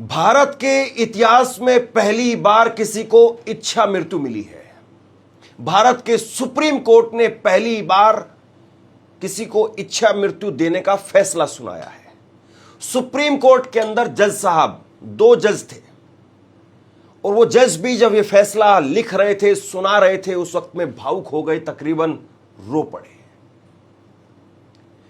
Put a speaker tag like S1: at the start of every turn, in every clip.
S1: भारत के इतिहास में पहली बार किसी को इच्छा मृत्यु मिली है। भारत के सुप्रीम कोर्ट ने पहली बार किसी को इच्छा मृत्यु देने का फैसला सुनाया है। सुप्रीम कोर्ट के अंदर जज साहब 2 जज थे और वो जज भी जब ये फैसला लिख रहे थे, सुना रहे थे, उस वक्त में भावुक हो गए, तकरीबन रो पड़े।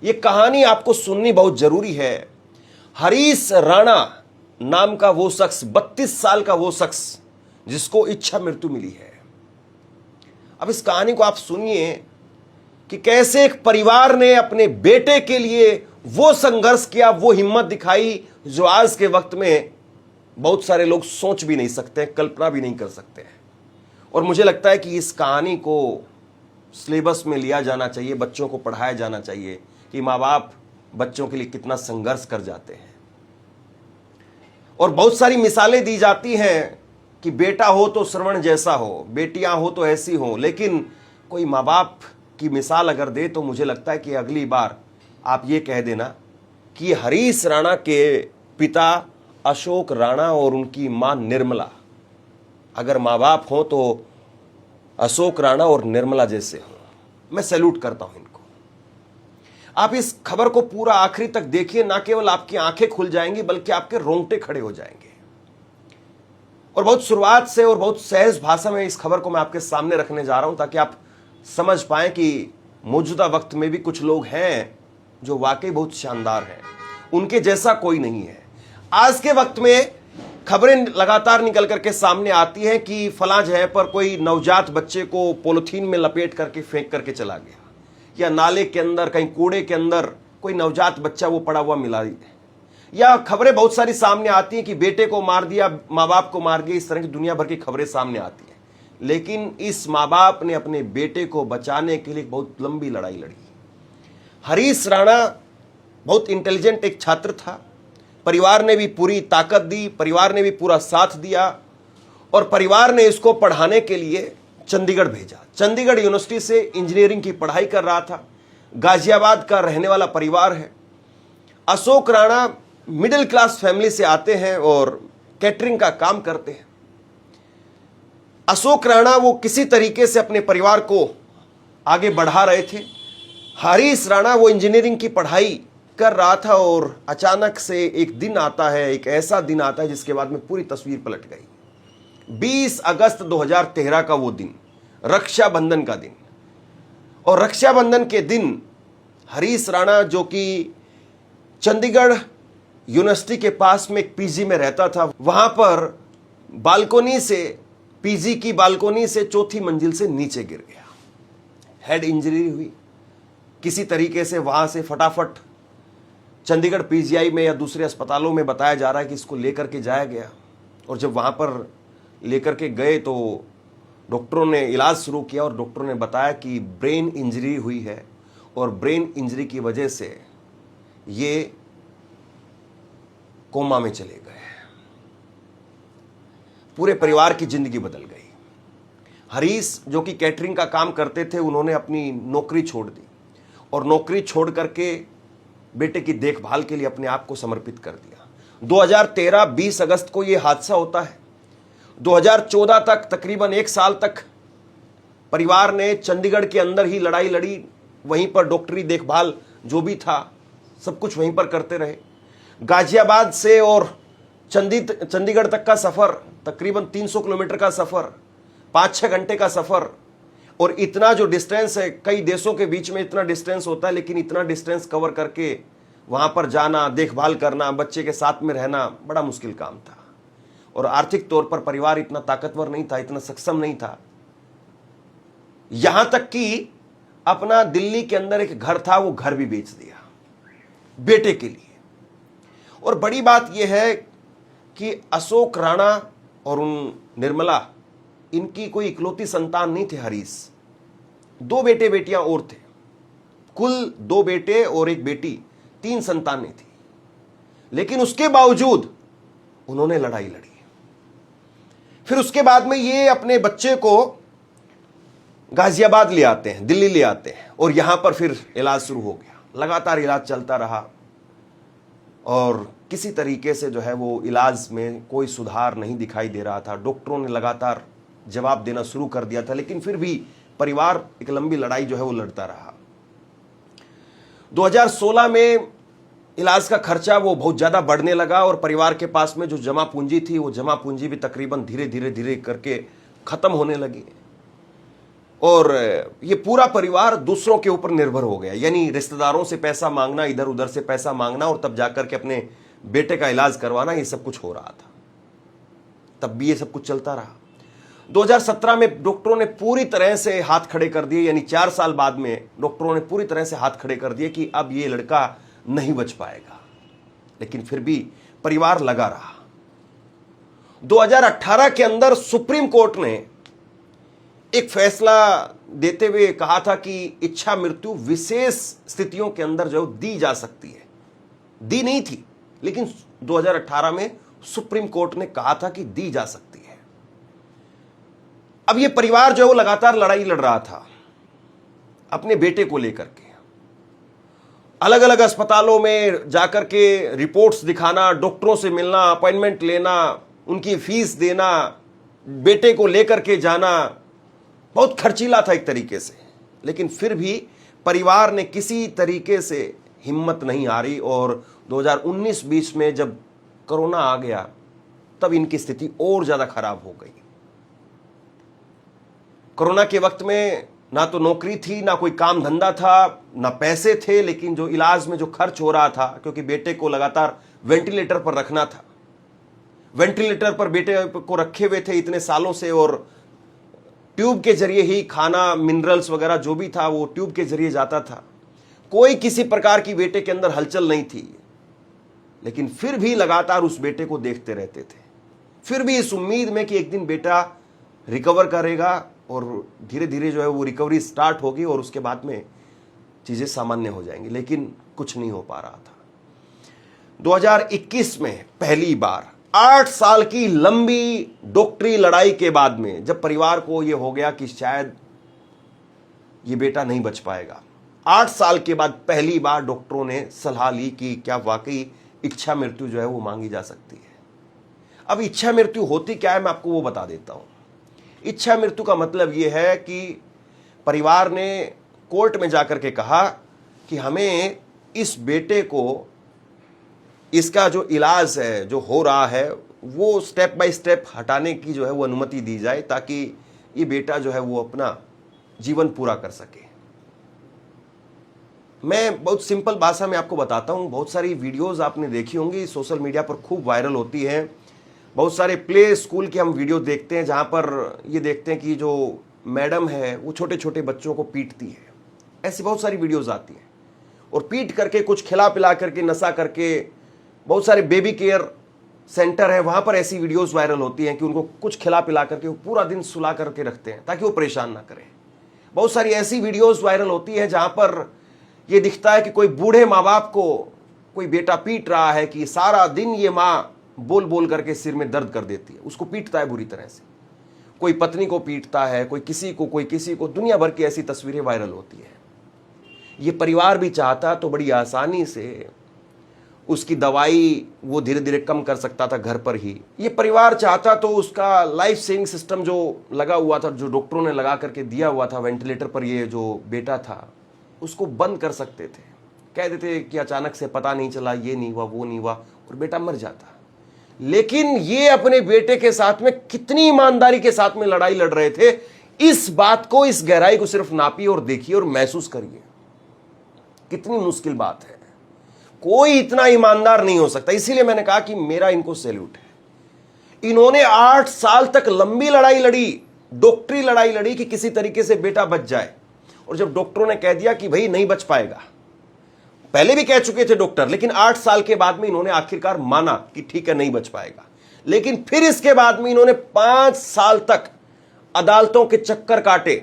S1: ये कहानी आपको सुननी बहुत जरूरी है। हरीश राणा नाम का वो शख्स, 32 साल का वो शख्स जिसको इच्छा मृत्यु मिली है। अब इस कहानी को आप सुनिए कि कैसे एक परिवार ने अपने बेटे के लिए वो संघर्ष किया, वो हिम्मत दिखाई जो आज के वक्त में बहुत सारे लोग सोच भी नहीं सकते, कल्पना भी नहीं कर सकते हैं। और मुझे लगता है कि इस कहानी को सिलेबस में लिया जाना चाहिए, बच्चों को पढ़ाया जाना चाहिए कि माँ बाप बच्चों के लिए कितना संघर्ष कर जाते हैं। और बहुत सारी मिसालें दी जाती हैं कि बेटा हो तो श्रवण जैसा हो, बेटियां हो तो ऐसी हो, लेकिन कोई माँ बाप की मिसाल अगर दे तो मुझे लगता है कि अगली बार आप ये कह देना कि हरीश राणा के पिता अशोक राणा और उनकी मां निर्मला, अगर माँ बाप हो तो अशोक राणा और निर्मला जैसे हो। मैं सैल्यूट करता हूं इनको। आप इस खबर को पूरा आखिरी तक देखिए, ना केवल आपकी आंखें खुल जाएंगी बल्कि आपके रोंगटे खड़े हो जाएंगे। और बहुत शुरुआत से और बहुत सहज भाषा में इस खबर को मैं आपके सामने रखने जा रहा हूं ताकि आप समझ पाएं कि मौजूदा वक्त में भी कुछ लोग हैं जो वाकई बहुत शानदार हैं, उनके जैसा कोई नहीं है। आज के वक्त में खबरें लगातार निकल करके सामने आती हैं कि फलां जगह पर कोई नवजात बच्चे को पॉलिथीन में लपेट करके फेंक करके चला गया, या नाले के अंदर, कहीं कूड़े के अंदर कोई नवजात बच्चा वो पड़ा हुआ मिला, या खबरें बहुत सारी सामने आती हैं कि बेटे को मार दिया, माँ बाप को मार दिया। इस तरह की दुनिया भर की खबरें सामने आती हैं। लेकिन इस माँ बाप ने अपने बेटे को बचाने के लिए बहुत लंबी लड़ाई लड़ी। हरीश राणा बहुत इंटेलिजेंट एक छात्र था। परिवार ने भी पूरी ताकत दी, परिवार ने भी पूरा साथ दिया और परिवार ने इसको पढ़ाने के लिए चंडीगढ़ भेजा। चंडीगढ़ यूनिवर्सिटी से इंजीनियरिंग की पढ़ाई कर रहा था। गाजियाबाद का रहने वाला परिवार है। Ashok Rana middle class family से आते हैं और कैटरिंग का काम करते हैं। अशोक राणा वो किसी तरीके से अपने परिवार को आगे बढ़ा रहे थे। हरीश राणा वो इंजीनियरिंग की पढ़ाई कर रहा था और अचानक से एक दिन आता है, एक ऐसा दिन आता है जिसके बाद में पूरी तस्वीर पलट गई। 20 अगस्त 2013 का वो दिन, रक्षाबंधन का दिन। और रक्षाबंधन के दिन हरीश राणा जो कि चंडीगढ़ यूनिवर्सिटी के पास में एक पीजी में रहता था, वहां पर बालकोनी से, पीजी की बालकोनी से 4थी मंजिल से नीचे गिर गया। हेड इंजरी हुई। किसी तरीके से वहां से फटाफट चंडीगढ़ पीजीआई में या दूसरे अस्पतालों में बताया जा रहा है कि इसको लेकर के जाया गया। और जब वहां पर लेकर के गए तो डॉक्टरों ने इलाज शुरू किया और डॉक्टरों ने बताया कि ब्रेन इंजरी हुई है और ब्रेन इंजरी की वजह से ये कोमा में चले गए। पूरे परिवार की जिंदगी बदल गई। हरीश जो कि कैटरिंग का काम करते थे, उन्होंने अपनी नौकरी छोड़ दी और नौकरी छोड़ करके बेटे की देखभाल के लिए अपने आप को समर्पित कर दिया। 2013 20 अगस्त को यह हादसा होता है। 2014 तक, तकरीबन 1 साल तक परिवार ने चंडीगढ़ के अंदर ही लड़ाई लड़ी। वहीं पर डॉक्टरी देखभाल जो भी था सब कुछ वहीं पर करते रहे। गाजियाबाद से और चंडीगढ़ तक का सफर, तकरीबन 300 किलोमीटर का सफर, 5-6 घंटे का सफर। और इतना जो डिस्टेंस है, कई देशों के बीच में इतना डिस्टेंस होता है, लेकिन इतना डिस्टेंस कवर करके वहां पर जाना, देखभाल करना, बच्चे के साथ में रहना बड़ा मुश्किल काम था। और आर्थिक तौर पर परिवार इतना ताकतवर नहीं था, इतना सक्षम नहीं था। यहां तक कि अपना दिल्ली के अंदर एक घर था, वो घर भी बेच दिया बेटे के लिए। और बड़ी बात यह है कि अशोक राणा और उन निर्मला, इनकी कोई इकलौती संतान नहीं थे हरीश। 2 बेटे बेटियां और थे। कुल 2 बेटे और 1 बेटी, 3 संतानें थी। लेकिन उसके बावजूद उन्होंने लड़ाई लड़ी। फिर उसके बाद में ये अपने बच्चे को गाजियाबाद ले आते हैं, दिल्ली ले आते हैं और यहां पर फिर इलाज शुरू हो गया। लगातार इलाज चलता रहा और किसी तरीके से जो है वो इलाज में कोई सुधार नहीं दिखाई दे रहा था। डॉक्टरों ने लगातार जवाब देना शुरू कर दिया था, लेकिन फिर भी परिवार एक लंबी लड़ाई जो है वो लड़ता रहा। 2016 में इलाज का खर्चा वो बहुत ज़्यादा बढ़ने लगा और परिवार के पास में जो जमा पूंजी थी वो जमा पूंजी भी तकरीबन धीरे धीरे धीरे करके ख़त्म होने लगी और ये पूरा परिवार दूसरों के ऊपर निर्भर हो गया। यानी रिश्तेदारों से पैसा मांगना, इधर उधर से पैसा मांगना और तब जाकर के अपने बेटे का इलाज करवाना, ये सब कुछ हो रहा था। तब भी ये सब कुछ चलता रहा। 2017 में डॉक्टरों ने पूरी तरह से हाथ खड़े कर दिए, यानी 4 साल बाद में डॉक्टरों ने पूरी तरह से हाथ खड़े कर दिए कि अब ये लड़का नहीं बच पाएगा, लेकिन फिर भी परिवार लगा रहा। 2018 के अंदर सुप्रीम कोर्ट ने एक फैसला देते हुए कहा था कि इच्छा मृत्यु विशेष स्थितियों के अंदर जो दी जा सकती है। दी नहीं थी, लेकिन 2018 में सुप्रीम कोर्ट ने कहा था कि दी जा सकती है। अब ये परिवार जो है वो लगातार लड़ाई लड़ रहा था अपने बेटे को लेकर के। अलग अलग अस्पतालों में जाकर के रिपोर्ट्स दिखाना, डॉक्टरों से मिलना, अपॉइंटमेंट लेना, उनकी फीस देना, बेटे को लेकर के जाना, बहुत खर्चीला था एक तरीके से। लेकिन फिर भी परिवार ने किसी तरीके से हिम्मत नहीं हारी और 2019-20 में जब कोरोना आ गया तब इनकी स्थिति और ज्यादा खराब हो गई। कोरोना के वक्त में ना तो नौकरी थी, ना कोई काम धंधा था, ना पैसे थे, लेकिन जो इलाज में जो खर्च हो रहा था, क्योंकि बेटे को लगातार वेंटिलेटर पर रखना था, वेंटिलेटर पर बेटे को रखे हुए थे इतने सालों से और ट्यूब के जरिए ही खाना, मिनरल्स वगैरह जो भी था वो ट्यूब के जरिए जाता था। कोई किसी प्रकार की बेटे के अंदर हलचल नहीं थी, लेकिन फिर भी लगातार उस बेटे को देखते रहते थे, फिर भी इस उम्मीद में कि एक दिन बेटा रिकवर करेगा और धीरे धीरे जो है वो रिकवरी स्टार्ट होगी और उसके बाद में चीजें सामान्य हो जाएंगी, लेकिन कुछ नहीं हो पा रहा था। 2021 में पहली बार 8 साल की लंबी डॉक्टरी लड़ाई के बाद में जब परिवार को यह हो गया कि शायद ये बेटा नहीं बच पाएगा, 8 साल के बाद पहली बार डॉक्टरों ने सलाह ली कि क्या वाकई इच्छा मृत्यु जो है वो मांगी जा सकती है। अब इच्छा मृत्यु होती क्या है, मैं आपको वो बता देता हूं। इच्छा मृत्यु का मतलब यह है कि परिवार ने कोर्ट में जाकर के कहा कि हमें इस बेटे को, इसका जो इलाज है जो हो रहा है वो स्टेप बाय स्टेप हटाने की जो है वो अनुमति दी जाए, ताकि ये बेटा जो है वो अपना जीवन पूरा कर सके। मैं बहुत सिंपल भाषा में आपको बताता हूं। बहुत सारी वीडियोस आपने देखी होंगी, सोशल मीडिया पर खूब वायरल होती हैं। बहुत सारे प्ले स्कूल के हम वीडियो देखते हैं जहां पर ये देखते हैं कि जो मैडम है वो छोटे छोटे बच्चों को पीटती है। ऐसी बहुत सारी वीडियोस आती हैं और पीट करके कुछ खिला पिला करके नशा करके, बहुत सारे बेबी केयर सेंटर है वहां पर ऐसी वीडियोस वायरल होती हैं कि उनको कुछ खिला पिला करके वो पूरा दिन सुला करके रखते हैं ताकि वो परेशान ना करें। बहुत सारी ऐसी वीडियोस वायरल होती है जहां पर ये दिखता है कि कोई बूढ़े माँ बाप को कोई बेटा पीट रहा है कि सारा दिन ये माँ बोल बोल करके सिर में दर्द कर देती है, उसको पीटता है बुरी तरह से। कोई पत्नी को पीटता है, कोई किसी को, दुनिया भर की ऐसी तस्वीरें वायरल होती है। ये परिवार भी चाहता तो बड़ी आसानी से उसकी दवाई वो धीरे धीरे कम कर सकता था घर पर ही। ये परिवार चाहता तो उसका लाइफ सेविंग सिस्टम जो लगा हुआ था, जो डॉक्टरों ने लगा करके दिया हुआ था वेंटिलेटर पर ये जो बेटा था, उसको बंद कर सकते थे। कह देते कि अचानक से पता नहीं चला, ये नहीं हुआ, वो नहीं हुआ और बेटा मर जाता। लेकिन ये अपने बेटे के साथ में कितनी ईमानदारी के साथ में लड़ाई लड़ रहे थे, इस बात को, इस गहराई को सिर्फ नापिए और देखिए और महसूस करिए। कितनी मुश्किल बात है, कोई इतना ईमानदार नहीं हो सकता। इसीलिए मैंने कहा कि मेरा इनको सैल्यूट है। इन्होंने 8 साल तक लंबी लड़ाई लड़ी, डॉक्टरी लड़ाई लड़ी कि किसी तरीके से बेटा बच जाए। और जब डॉक्टरों ने कह दिया कि भाई नहीं बच पाएगा, पहले भी कह चुके थे डॉक्टर, लेकिन 8 साल के बाद में इन्होंने आखिरकार माना कि ठीक है नहीं बच पाएगा। लेकिन फिर इसके बाद में इन्होंने 5 साल तक अदालतों के चक्कर काटे।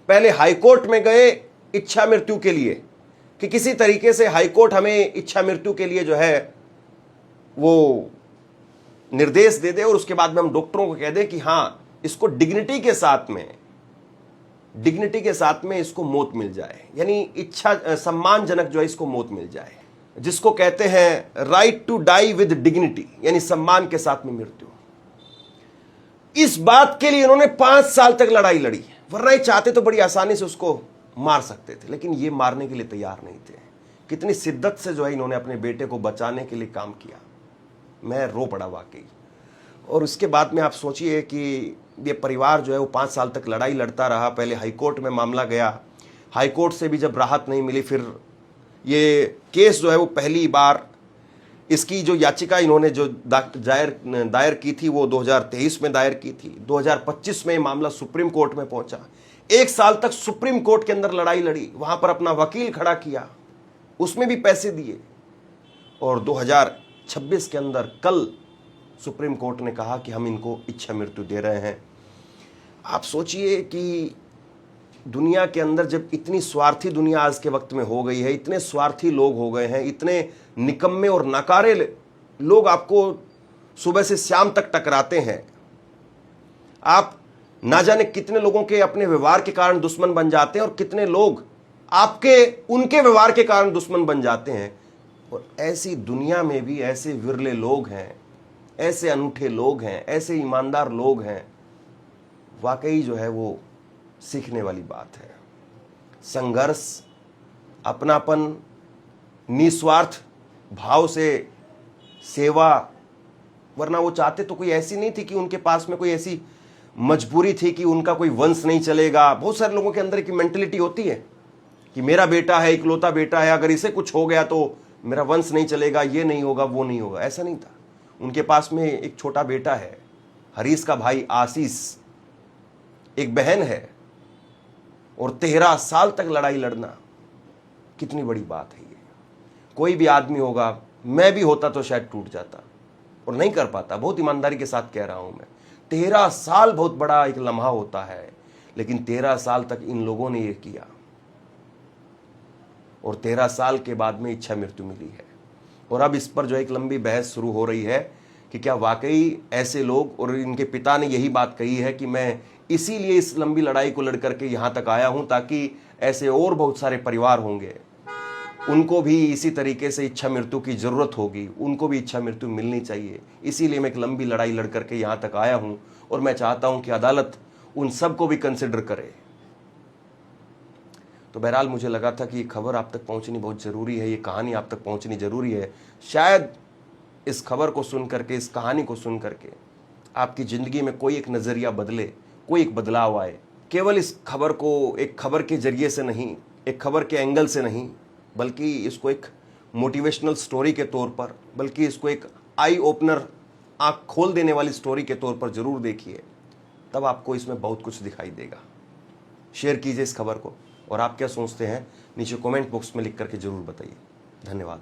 S1: पहले हाईकोर्ट में गए इच्छा मृत्यु के लिए कि किसी तरीके से हाईकोर्ट हमें इच्छा मृत्यु के लिए जो है वो निर्देश दे दे और उसके बाद में हम डॉक्टरों को कह दें कि हां इसको डिग्निटी के साथ में इसको मौत मिल जाए, यानी इच्छा सम्मानजनक जो है इसको मौत मिल जाए। जिसको कहते हैं right to die with dignity, यानी सम्मान के साथ में मृत्यु। इस बात के लिए इन्होंने 5 साल तक लड़ाई लड़ी, वरना ये चाहते तो बड़ी आसानी से उसको मार सकते थे, लेकिन ये मारने के लिए तैयार नहीं थे। कितनी शिद्दत से जो है इन्होंने अपने बेटे को बचाने के लिए काम किया, मैं रो पड़ा वाकई। और उसके बाद में आप सोचिए कि ये परिवार जो है वो 5 साल तक लड़ाई लड़ता रहा। पहले हाईकोर्ट में मामला गया, हाईकोर्ट से भी जब राहत नहीं मिली, फिर ये केस जो है वो पहली बार, इसकी जो याचिका इन्होंने जो दायर की थी वो 2023 में दायर की थी। 2025 में मामला सुप्रीम कोर्ट में पहुंचा। 1 साल तक सुप्रीम कोर्ट के अंदर लड़ाई लड़ी, वहां पर अपना वकील खड़ा किया, उसमें भी पैसे दिए। और 2026 के अंदर कल सुप्रीम कोर्ट ने कहा कि हम इनको इच्छा मृत्यु दे रहे हैं। आप सोचिए कि दुनिया के अंदर जब इतनी स्वार्थी दुनिया आज के वक्त में हो गई है, इतने स्वार्थी लोग हो गए हैं, इतने निकम्मे और नकारे लोग आपको सुबह से शाम तक टकराते हैं। आप ना जाने कितने लोगों के अपने व्यवहार के कारण दुश्मन बन जाते हैं और कितने लोग आपके उनके व्यवहार के कारण दुश्मन बन जाते हैं। और ऐसी दुनिया में भी ऐसे विरले लोग हैं, ऐसे अनूठे लोग हैं, ऐसे ईमानदार लोग हैं। वाकई जो है वो सीखने वाली बात है। संघर्ष, अपनापन, निस्वार्थ भाव से सेवा, वरना वो चाहते तो कोई ऐसी नहीं थी कि उनके पास में कोई ऐसी मजबूरी थी कि उनका कोई वंश नहीं चलेगा। बहुत सारे लोगों के अंदर की मेंटलिटी होती है कि मेरा बेटा है, इकलौता बेटा है, अगर इसे कुछ हो गया तो मेरा वंश नहीं चलेगा, ये नहीं होगा, वो नहीं होगा। ऐसा नहीं था। उनके पास में एक छोटा बेटा है, हरीश का भाई आशीष, एक बहन है, और 13 साल तक लड़ाई लड़ना कितनी बड़ी बात है। ये कोई भी आदमी होगा, मैं भी होता तो शायद टूट जाता और नहीं कर पाता। बहुत ईमानदारी के साथ कह रहा हूं मैं। 13 साल बहुत बड़ा एक लम्हा होता है, लेकिन 13 साल तक इन लोगों ने ये किया और 13 साल के बाद में इच्छा मृत्यु मिली है। और अब इस पर जो एक लंबी बहस शुरू हो रही है कि क्या वाकई ऐसे लोग, और इनके पिता ने यही बात कही है कि मैं इसीलिए इस लंबी लड़ाई को लड़ करके यहां तक आया हूं, ताकि ऐसे और बहुत सारे परिवार होंगे, उनको भी इसी तरीके से इच्छा मृत्यु की जरूरत होगी, उनको भी इच्छा मृत्यु मिलनी चाहिए। इसीलिए मैं एक लंबी लड़ाई लड़ करके यहां तक आया हूं और मैं चाहता हूं कि अदालत उन सबको भी कंसिडर करे। तो बहरहाल मुझे लगा था कि ये खबर आप तक पहुंचनी बहुत जरूरी है, ये कहानी आप तक पहुंचनी जरूरी है। शायद इस खबर को सुन करके, इस कहानी को सुन करके आपकी जिंदगी में कोई एक नजरिया बदले, कोई एक बदलाव आए। केवल इस खबर को एक खबर के जरिए से नहीं, एक खबर के एंगल से नहीं, बल्कि इसको एक मोटिवेशनल स्टोरी के तौर पर, बल्कि इसको एक आई ओपनर, आंख खोल देने वाली स्टोरी के तौर पर जरूर देखिए, तब आपको इसमें बहुत कुछ दिखाई देगा। शेयर कीजिए इस खबर को, और आप क्या सोचते हैं नीचे कमेंट बॉक्स में लिख करके जरूर बताइए। धन्यवाद।